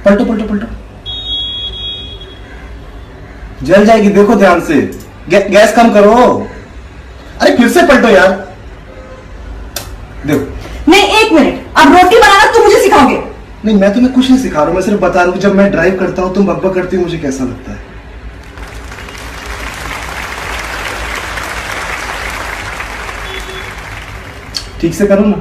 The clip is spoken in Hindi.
पलटो पलटो पलटो, जल जाएगी, देखो ध्यान से। गैस कम करो। अरे फिर से पलटो यार, देखो। नहीं, 1 मिनट, अब रोटी बनाना तुम मुझे सिखाओगे? नहीं, मैं तुम्हें कुछ नहीं सिखा रहा हूं, मैं सिर्फ बता रहा हूं जब मैं ड्राइव करता हूं तुम बकबक करती हो, मुझे कैसा लगता है। ठीक से करो ना।